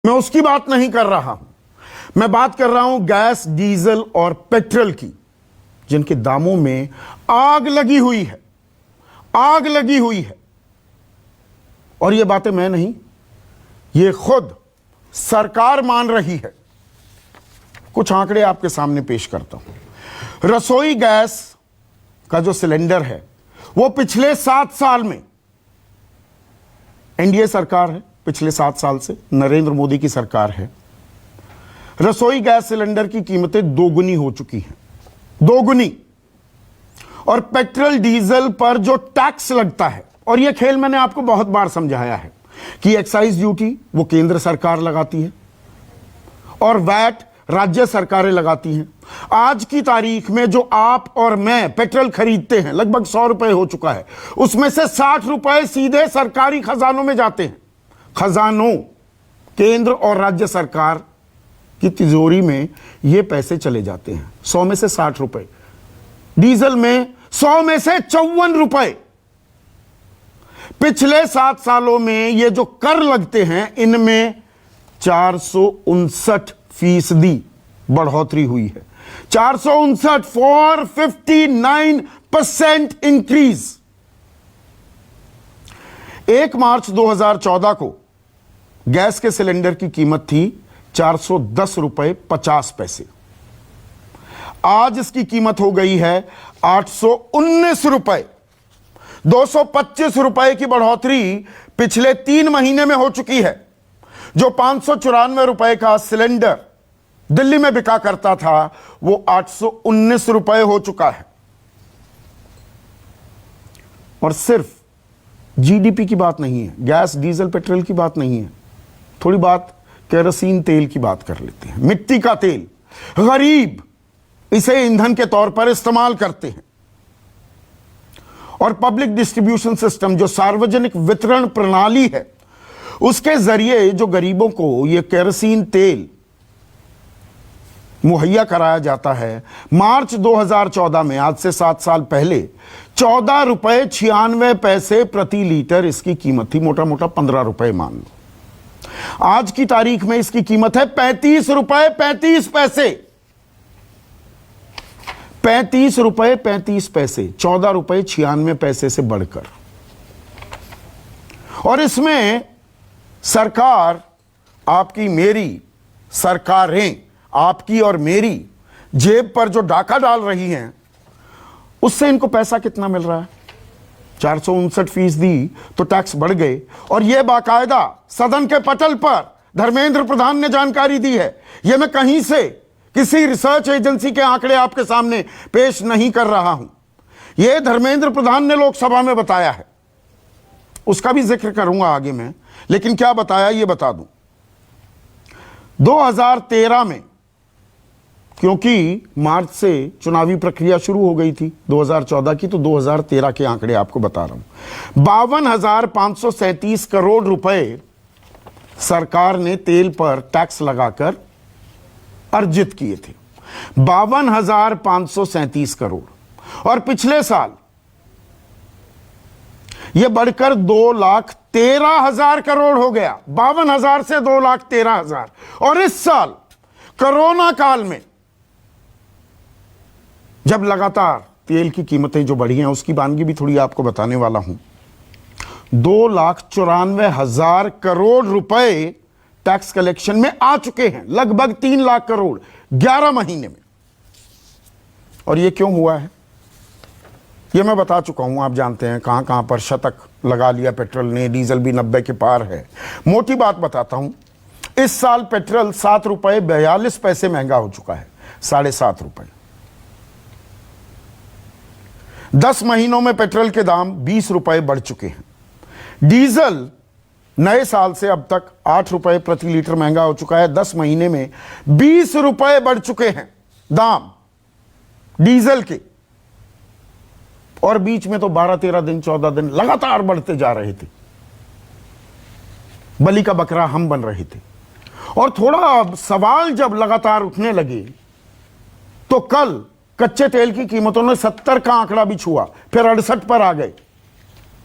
मैं उसकी बात नहीं कर रहा हूं, मैं बात कर रहा हूं गैस, डीजल और पेट्रोल की, जिनके दामों में आग लगी हुई है, आग लगी हुई है। और ये बातें मैं नहीं, ये खुद सरकार मान रही है। कुछ आंकड़े आपके सामने पेश करता हूं। रसोई गैस का जो सिलेंडर है वो पिछले 7 साल में, एनडीए सरकार है, पिछले 7 साल से नरेंद्र मोदी की सरकार है, रसोई गैस सिलेंडर की कीमतें दोगुनी हो चुकी हैं, दोगुनी। और पेट्रोल डीजल पर जो टैक्स लगता है, और यह खेल मैंने आपको बहुत बार समझाया है कि एक्साइज ड्यूटी वो केंद्र सरकार लगाती है और वैट राज्य सरकारें लगाती हैं। आज की तारीख में जो आप और मैं पेट्रोल खरीदते हैं, लगभग 100 रुपए हो चुका है, उसमें से 60 रुपए सीधे सरकारी खजानों में जाते हैं। खजानों, केंद्र और राज्य सरकार की तिजोरी में ये पैसे चले जाते हैं। 100 में से 60 रुपए, डीजल में 100 में से 54 रुपए। पिछले 7 सालों में ये जो कर लगते हैं, इनमें 459% बढ़ोतरी हुई है। 459 फॉर 59% इंक्रीज। 1 मार्च 2014 को गैस के सिलेंडर की कीमत थी 410 रुपए 50 पैसे। आज इसकी कीमत हो गई है 819 रुपए। 225 रुपए की बढ़ोतरी पिछले 3 महीने में हो चुकी है। जो 594 रुपए का सिलेंडर दिल्ली में बिका करता था, वो 819 रुपए हो चुका है। और सिर्फ जीडीपी की बात नहीं है, गैस, डीजल, पेट्रोल की बात नहीं है, थोड़ी बात केरोसिन तेल की बात कर लेते हैं। मिट्टी का तेल, गरीब इसे ईंधन के तौर पर इस्तेमाल करते हैं। और पब्लिक डिस्ट्रीब्यूशन सिस्टम, जो सार्वजनिक वितरण प्रणाली है, उसके जरिए जो गरीबों को यह केरोसिन तेल मुहैया कराया जाता है, मार्च 2014 में, आज से 7 साल पहले, 14 रुपए 96 पैसे प्रति लीटर इसकी कीमत थी। मोटा मोटा 15 रुपए मान लो। आज की तारीख में इसकी कीमत है 35 रुपए 35 पैसे। 35 रुपए 35 पैसे, 14 रुपए 96 पैसे से बढ़कर। और इसमें सरकार, आपकी मेरी सरकारें, आपकी और मेरी जेब पर जो डाका डाल रही हैं, उससे इनको पैसा कितना मिल रहा है? 459% तो टैक्स बढ़ गए। और यह बाकायदा सदन के पटल पर धर्मेंद्र प्रधान ने जानकारी दी है। यह मैं कहीं से किसी रिसर्च एजेंसी के आंकड़े आपके सामने पेश नहीं कर रहा हूं, यह धर्मेंद्र प्रधान ने लोकसभा में बताया है। उसका भी जिक्र करूंगा आगे मैं, लेकिन क्या बताया यह बता दूं। 2013 में, क्योंकि मार्च से चुनावी प्रक्रिया शुरू हो गई थी 2014 की, तो 2013 के आंकड़े आपको बता रहा हूं। 52,537 करोड़ रुपए सरकार ने तेल पर टैक्स लगाकर अर्जित किए थे। 52,537 करोड़। और पिछले साल यह बढ़कर 2,13,000 करोड़ हो गया। 52,000 से 2,13,000। और इस साल कोरोना काल में, जब लगातार तेल की कीमतें जो बढ़ी हैं, उसकी वानगी भी थोड़ी आपको बताने वाला हूं, 2,94,000 करोड़ रुपए टैक्स कलेक्शन में आ चुके हैं। लगभग 3 लाख करोड़ 11 महीने में। और यह क्यों हुआ है, यह मैं बता चुका हूं। आप जानते हैं कहां कहां पर शतक लगा लिया पेट्रोल ने, डीजल भी 90 के पार है। मोटी बात बताता हूं, इस साल पेट्रोल 7 रुपए 42 पैसे महंगा हो चुका है, 7.5 रुपए। 10 महीनों में पेट्रोल के दाम 20 रुपए बढ़ चुके हैं। डीजल नए साल से अब तक 8 रुपए प्रति लीटर महंगा हो चुका है। 10 महीने में 20 रुपए बढ़ चुके हैं दाम डीजल के। और बीच में तो 12-13 दिन, 14 दिन लगातार बढ़ते जा रहे थे। बलि का बकरा हम बन रहे थे। और थोड़ा सवाल जब लगातार उठने लगे, तो कल कच्चे तेल की कीमतों ने 70 का आंकड़ा भी छुआ, फिर 68 पर आ गए।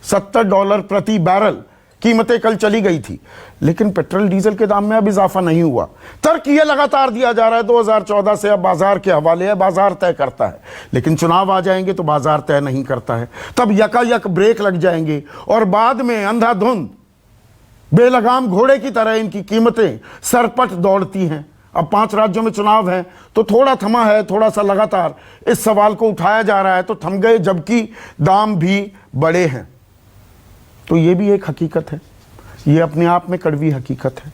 $70 प्रति बैरल कीमतें कल चली गई थी, लेकिन पेट्रोल डीजल के दाम में अब इजाफा नहीं हुआ। तर्क ये लगातार दिया जा रहा है 2014 से अब बाजार के हवाले है, बाजार तय करता है, लेकिन चुनाव आ जाएंगे तो बाजार तय नहीं करता है। तब यकायक ब्रेक लग जाएंगे और बाद में अंधाधुंध बेलगाम घोड़े की तरह इनकी कीमतें सरपट दौड़ती हैं। अब 5 राज्यों में चुनाव है तो थोड़ा थमा है, थोड़ा सा लगातार इस सवाल को उठाया जा रहा है तो थम गए, जबकि दाम भी बड़े हैं। तो ये भी एक हकीकत है, ये अपने आप में कड़वी हकीकत है।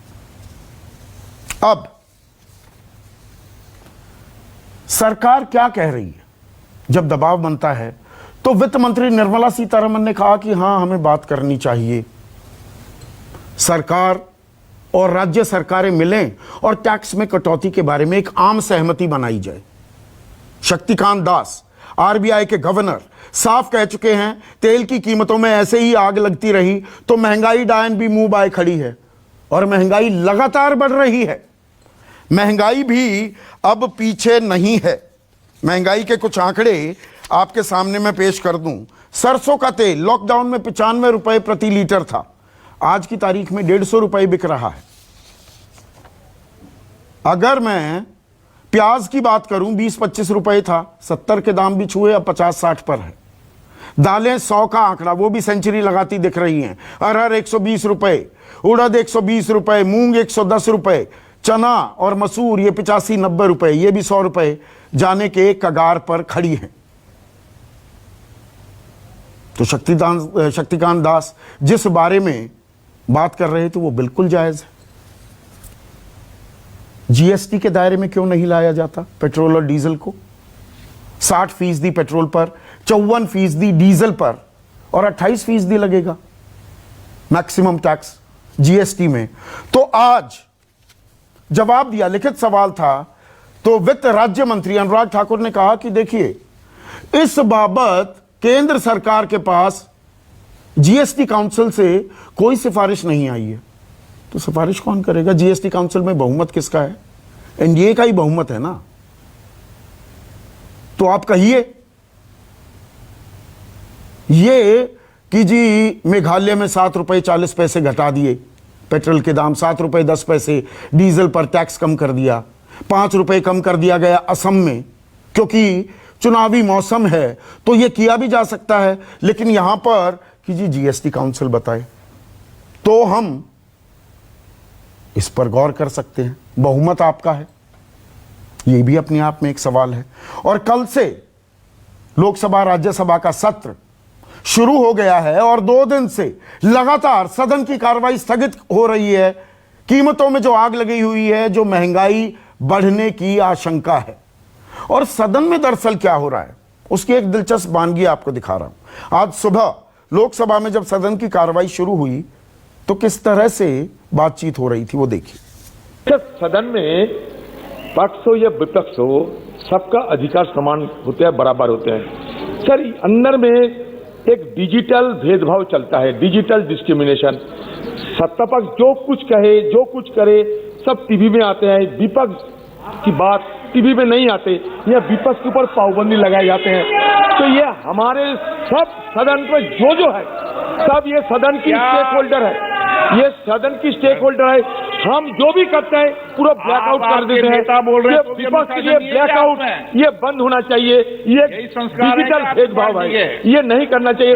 अब सरकार क्या कह रही है? जब दबाव बनता है तो वित्त मंत्री निर्मला सीतारमण ने कहा कि हां, हमें बात करनी चाहिए, सरकार और राज्य सरकारें मिलें और टैक्स में कटौती के बारे में एक आम सहमति बनाई जाए। शक्तिकांत दास, आरबीआई के गवर्नर, साफ कह चुके हैं तेल की कीमतों में ऐसे ही आग लगती रही तो महंगाई डायन भी मुंह बाय खड़ी है और महंगाई लगातार बढ़ रही है। महंगाई भी अब पीछे नहीं है। महंगाई के कुछ आंकड़े आपके सामने मैं पेश कर दूं। सरसों का तेल लॉकडाउन में 95 रुपए प्रति लीटर था, आज की तारीख में 150 रुपए बिक रहा है। अगर मैं प्याज की बात करूं 20-25 रुपए था, 70 के दाम भी छुए, अब 50-60 पर है। दालें 100 का आंकड़ा, वो भी सेंचुरी लगाती दिख रही हैं। अरहर 120 रुपए, उड़द 120 रुपए, मूंग 110 रुपए, चना और मसूर ये 85-90 रुपए, ये भी 100 रुपए जाने के कगार पर खड़ी हैं। तो शक्तिकांत दास जिस बारे में बात कर रहे थे वो बिल्कुल जायज है। जीएसटी के दायरे में क्यों नहीं लाया जाता पेट्रोल और डीजल को? 60% पेट्रोल पर, 54% डीजल पर और 28% लगेगा मैक्सिमम टैक्स जीएसटी में। तो आज जवाब दिया, लिखित सवाल था, तो वित्त राज्य मंत्री अनुराग ठाकुर ने कहा कि देखिए, इस बाबत केंद्र सरकार के पास जीएसटी काउंसिल से कोई सिफारिश नहीं आई है। तो सिफारिश कौन करेगा? जीएसटी काउंसिल में बहुमत किसका है? एनडीए का ही बहुमत है ना। तो आप कहिए ये कि जी मेघालय में 7 रुपए 40 पैसे घटा दिए पेट्रोल के दाम, 7 रुपए 10 पैसे डीजल पर टैक्स कम कर दिया, 5 रुपए कम कर दिया गया असम में, क्योंकि चुनावी मौसम है तो यह किया भी जा सकता है। लेकिन यहां पर कि जी जीएसटी काउंसिल बताए तो हम इस पर गौर कर सकते हैं। बहुमत आपका है, यह भी अपने आप में एक सवाल है। और कल से लोकसभा राज्यसभा का सत्र शुरू हो गया है और 2 दिन से लगातार सदन की कार्रवाई स्थगित हो रही है। कीमतों में जो आग लगी हुई है, जो महंगाई बढ़ने की आशंका है। और सदन में दरअसल क्या हो रहा है उसकी एक दिलचस्प वानगी आपको दिखा रहा हूं। आज सुबह लोकसभा में जब सदन की कार्रवाई शुरू हुई तो किस तरह से बातचीत हो रही थी वो देखिए। सदन में पक्ष हो या विपक्ष हो, सबका अधिकार समान होते हैं, बराबर होते हैं। सर, अंदर में एक डिजिटल भेदभाव चलता है, डिजिटल डिस्क्रिमिनेशन। सत्ता पक्ष जो कुछ कहे, जो कुछ करे, सब टीवी में आते हैं। विपक्ष की बात टीवी में नहीं आते, यह विपक्ष के ऊपर पाबंदी लगाए जाते हैं। तो ये हमारे सब सदन में जो है, सब ये सदन की स्टेक होल्डर है, ये सदन की स्टेक होल्डर है। हम जो भी करते हैं पूरा ब्लैकआउट कर देते हैं। विपक्ष के लिए ब्लैकआउट ये बंद होना चाहिए। ये डिजिटल भेदभाव है, ये नहीं करना चाहिए।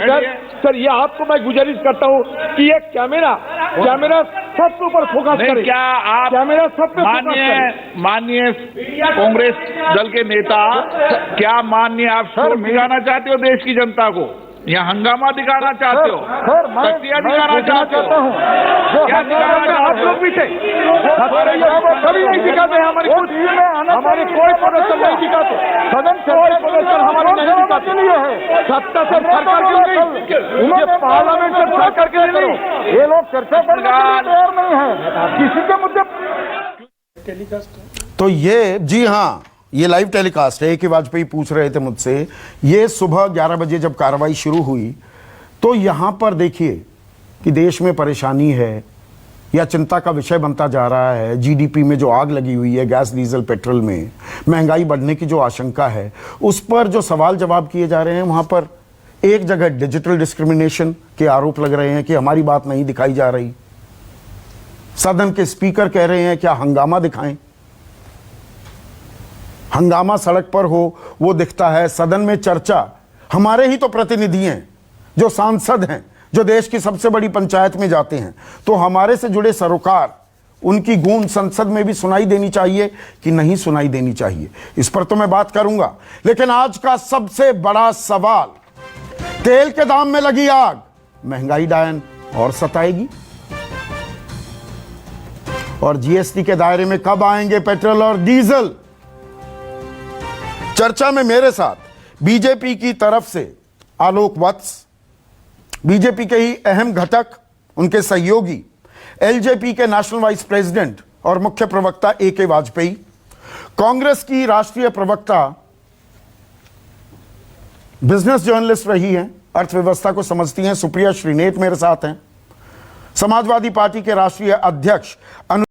सर ये आपको मैं गुजारिश करता हूँ कि ये कैमरा सबके ऊपर फोकस करे। क्या आप कैमरा सब पे माननीय कांग्रेस दल के नेता, क्या माननीय आप शोर दिखाना चाहते हो देश की जनता को, या हंगामा दिखाना चाहते हो, शक्तियां दिखाना चाहते हो? क्या दिखाना आप लोग भी थे, कभी नहीं दिखाते हैं। हमारे कोई प्रदर्शन नहीं दिखाते, सदन से कोई प्रदर्शन हमारे नहीं दिखाते। सत्ता से सरकार के लिए, पार्लियामेंट से सरकार के लिए नहीं। ये लोग चर्चा करने के लिए तैयार नहीं है किसी के मुद्दे। तो ये जी हाँ, ये लाइव टेलीकास्ट है कि वाजपेयी पूछ रहे थे मुझसे। ये सुबह 11 बजे जब कार्रवाई शुरू हुई तो यहां पर देखिए कि देश में परेशानी है या चिंता का विषय बनता जा रहा है। जीडीपी में जो आग लगी हुई है, गैस डीजल पेट्रोल में महंगाई बढ़ने की जो आशंका है, उस पर जो सवाल जवाब किए जा रहे हैं, वहां पर एक जगह डिजिटल डिस्क्रिमिनेशन के आरोप लग रहे हैं कि हमारी बात नहीं दिखाई जा रही। सदन के स्पीकर कह रहे हैं क्या हंगामा दिखाएं। हंगामा सड़क पर हो वो दिखता है, सदन में चर्चा हमारे ही तो प्रतिनिधि हैं, जो सांसद हैं, जो देश की सबसे बड़ी पंचायत में जाते हैं, तो हमारे से जुड़े सरोकार, उनकी गूंज संसद में भी सुनाई देनी चाहिए कि नहीं सुनाई देनी चाहिए, इस पर तो मैं बात करूंगा। लेकिन आज का सबसे बड़ा सवाल, तेल के दाम में लगी आग, महंगाई डायन और सताएगी, और जीएसटी के दायरे में कब आएंगे पेट्रोल और डीजल। चर्चा में मेरे साथ बीजेपी की तरफ से आलोक वत्स, बीजेपी के ही अहम घटक, उनके सहयोगी एलजेपी के नेशनल वाइस प्रेसिडेंट और मुख्य प्रवक्ता AK वाजपेयी, कांग्रेस की राष्ट्रीय प्रवक्ता, बिजनेस जर्नलिस्ट रही हैं, अर्थव्यवस्था को समझती हैं, सुप्रिया श्रीनेत मेरे साथ हैं, समाजवादी पार्टी के राष्ट्रीय अध्यक्ष